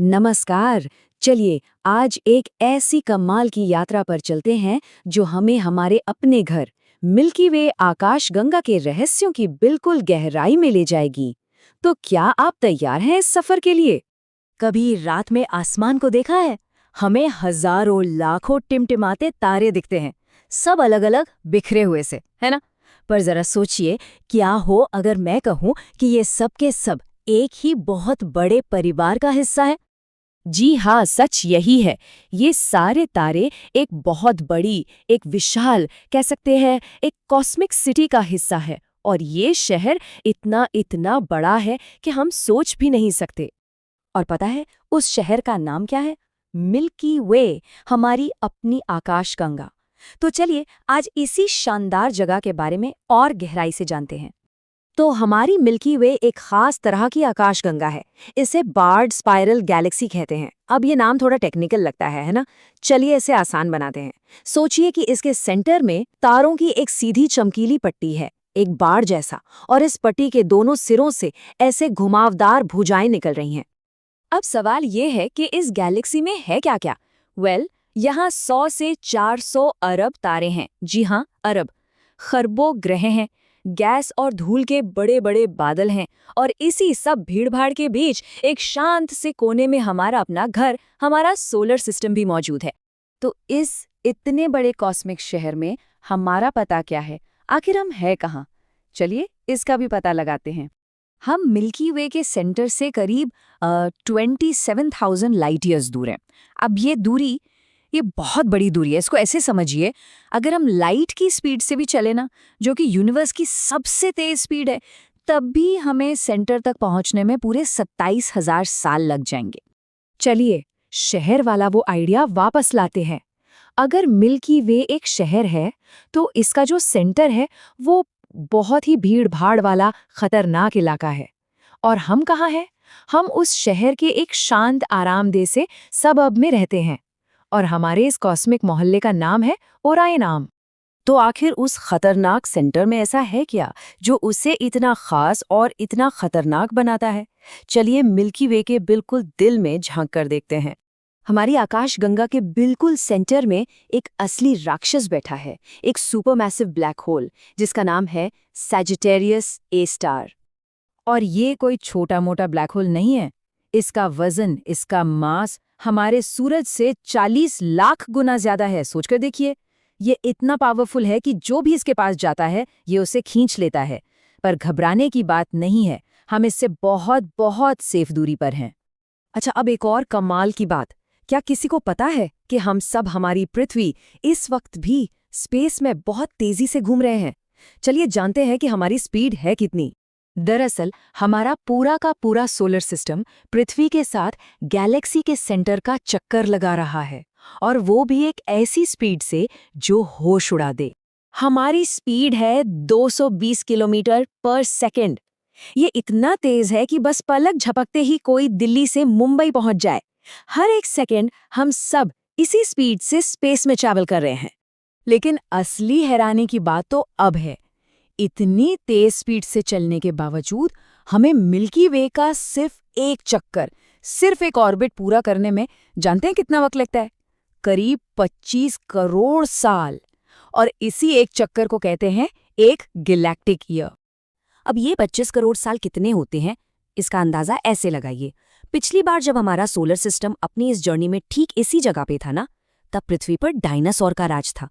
नमस्कार। चलिए आज एक ऐसी कमाल की यात्रा पर चलते हैं जो हमें हमारे अपने घर मिल्की वे आकाशगंगा के रहस्यों की बिल्कुल गहराई में ले जाएगी। तो क्या आप तैयार हैं इस सफर के लिए? कभी रात में आसमान को देखा है? हमें हजारों लाखों टिमटिमाते तारे दिखते हैं, सब अलग अलग बिखरे हुए से, है ना? पर जरा सोचिए, क्या हो अगर मैं कहूं कि ये सब के सब एक ही बहुत बड़े परिवार का हिस्सा है। जी हाँ, सच यही है। ये सारे तारे एक बहुत बड़ी, एक विशाल, कह सकते हैं एक कॉस्मिक सिटी का हिस्सा है। और ये शहर इतना इतना बड़ा है कि हम सोच भी नहीं सकते। और पता है उस शहर का नाम क्या है? मिल्की वे, हमारी अपनी आकाशगंगा। तो चलिए आज इसी शानदार जगह के बारे में और गहराई से जानते हैं। तो हमारी मिल्की वे एक खास तरह की आकाशगंगा है। इसे बार्ड स्पाइरल गैलेक्सी कहते हैं। अब ये नाम थोड़ा टेक्निकल लगता है ना? चलिए इसे आसान बनाते हैं। सोचिए कि इसके सेंटर में तारों की एक सीधी चमकीली पट्टी है, एक बाड़ जैसा, और इस पट्टी के दोनों सिरों से ऐसे घुमावदार भुजाएं निकल रही हैं। अब सवाल ये है कि इस गैलेक्सी में है क्या क्या? यहाँ 100 से 400 अरब तारे हैं। जी हाँ, अरब। खरबों ग्रह हैं, गैस और धूल के बड़े बड़े बादल हैं, और इसी सब भीड़भाड़ के बीच एक शांत से कोने में हमारा अपना घर, हमारा सोलर सिस्टम भी मौजूद है। तो इस इतने बड़े कॉस्मिक शहर में हमारा पता क्या है? आखिर हम है कहाँ? चलिए इसका भी पता लगाते हैं। हम मिल्की वे के सेंटर से करीब 27,000 लाइट ईयर्स दूर हैं। अब ये बहुत बड़ी दूरी है। इसको ऐसे समझिए, अगर हम लाइट की स्पीड से भी चले ना, जो कि यूनिवर्स की सबसे तेज स्पीड है, तब भी हमें सेंटर तक पहुंचने में पूरे 27,000 साल लग जाएंगे। चलिए शहर वाला वो आइडिया वापस लाते हैं। अगर मिल्की वे एक शहर है, तो इसका जो सेंटर है वो बहुत ही भीड़-भाड़ वाला खतरनाक इलाका है। और हम कहाँ हैं? हम उस शहर के एक शांत आरामदेह से सबअब में रहते हैं। और हमारे इस कॉस्मिक मोहल्ले का नाम है ओरायन। तो आखिर उस खतरनाक सेंटर में ऐसा है क्या जो उसे इतना खास और इतना खतरनाक बनाता है? चलिए मिल्की वे के बिल्कुल दिल में झांक कर देखते हैं। हमारी आकाशगंगा के बिल्कुल सेंटर में एक असली राक्षस बैठा है, एक सुपरमैसिव ब्लैक होल जिसका नाम है सैजिटेरियस ए स्टार। और ये कोई छोटा मोटा ब्लैक होल नहीं है। इसका वजन, इसका मास हमारे सूरज से 40 लाख गुना ज्यादा है। सोचकर देखिए, ये इतना पावरफुल है कि जो भी इसके पास जाता है ये उसे खींच लेता है। पर घबराने की बात नहीं है, हम इससे बहुत बहुत सेफ दूरी पर हैं। अच्छा, अब एक और कमाल की बात। क्या किसी को पता है कि हम सब, हमारी पृथ्वी, इस वक्त भी स्पेस में बहुत तेजी से घूम रहे हैं? चलिए जानते हैं कि हमारी स्पीड है कितनी। दरअसल हमारा पूरा का पूरा सोलर सिस्टम पृथ्वी के साथ गैलेक्सी के सेंटर का चक्कर लगा रहा है, और वो भी एक ऐसी स्पीड से जो होश उड़ा दे। हमारी स्पीड है 220 किलोमीटर पर सेकंड। ये इतना तेज है कि बस पलक झपकते ही कोई दिल्ली से मुंबई पहुंच जाए। हर एक सेकंड हम सब इसी स्पीड से स्पेस में ट्रैवल कर रहे हैं। लेकिन असली हैरानी की बात तो अब है। इतनी तेज स्पीड से चलने के बावजूद हमें मिल्की वे का सिर्फ एक चक्कर, सिर्फ एक ऑर्बिट पूरा करने में जानते हैं कितना वक्त लगता है? करीब 25 करोड़ साल। और इसी एक चक्कर को कहते हैं एक गैलेक्टिक ईयर। अब ये 25 करोड़ साल कितने होते हैं, इसका अंदाजा ऐसे लगाइए। पिछली बार जब हमारा सोलर सिस्टम अपनी इस जर्नी में ठीक इसी जगह पे था ना, तब पृथ्वी पर डायनासोर का राज था।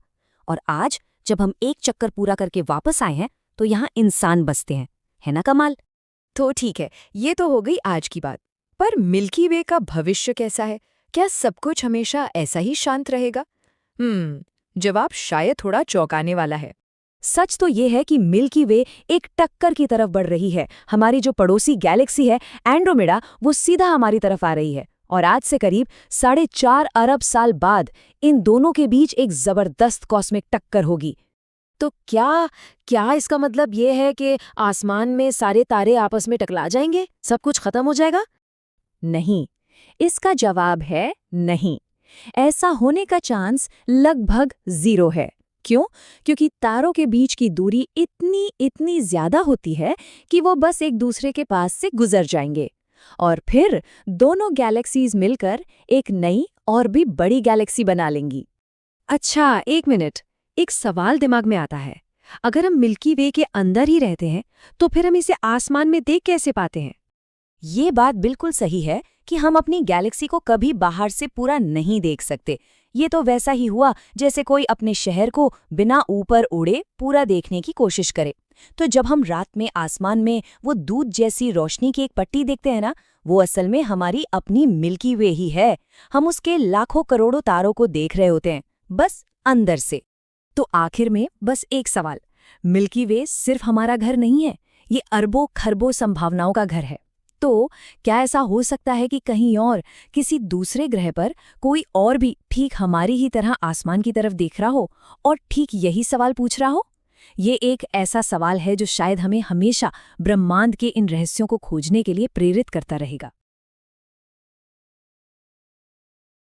और आज जब हम एक चक्कर पूरा करके वापस आए हैं, तो यहाँ इंसान बसते हैं। है ना कमाल? तो ठीक है, ये तो हो गई आज की बात। पर मिल्की वे का भविष्य कैसा है? क्या सब कुछ हमेशा ऐसा ही शांत रहेगा? जवाब शायद थोड़ा चौंकाने वाला है। सच तो ये है कि मिल्की वे एक टक्कर की तरफ बढ़ रही है। हमारी जो पड़ोसी गैलेक्सी है एंड्रोमेडा, वो सीधा हमारी तरफ आ रही है। और आज से करीब 4.5 अरब साल बाद इन दोनों के बीच एक जबरदस्त कॉस्मिक टक्कर होगी। तो क्या इसका मतलब ये है कि आसमान में सारे तारे आपस में टकरा जाएंगे, सब कुछ खत्म हो जाएगा? नहीं, इसका जवाब है नहीं। ऐसा होने का चांस लगभग 0 है। क्यों? क्योंकि तारों के बीच की दूरी इतनी ज्यादा होती है कि वो बस एक दूसरे के पास से गुजर जाएंगे। और फिर दोनों गैलेक्सीज मिलकर एक नई और भी बड़ी गैलेक्सी बना लेंगी। अच्छा, एक मिनट, एक सवाल दिमाग में आता है। अगर हम मिल्की वे के अंदर ही रहते हैं, तो फिर हम इसे आसमान में देख कैसे पाते हैं? ये बात बिल्कुल सही है कि हम अपनी गैलेक्सी को कभी बाहर से पूरा नहीं देख सकते। ये तो वैसा ही हुआ जैसे कोई अपने शहर को बिना ऊपर उड़े पूरा देखने की कोशिश करे। तो जब हम रात में आसमान में वो दूध जैसी रोशनी की एक पट्टी देखते हैं ना, वो असल में हमारी अपनी मिल्की वे ही है। हम उसके लाखों करोड़ों तारों को देख रहे होते हैं, बस अंदर से। तो आखिर में बस एक सवाल, मिल्की वे सिर्फ हमारा घर नहीं है, ये अरबों खरबों संभावनाओं का घर है। तो क्या ऐसा हो सकता है कि कहीं और, किसी दूसरे ग्रह पर कोई और भी ठीक हमारी ही तरह आसमान की तरफ देख रहा हो और ठीक यही सवाल पूछ रहा हो? ये एक ऐसा सवाल है जो शायद हमें हमेशा ब्रह्मांड के इन रहस्यों को खोजने के लिए प्रेरित करता रहेगा।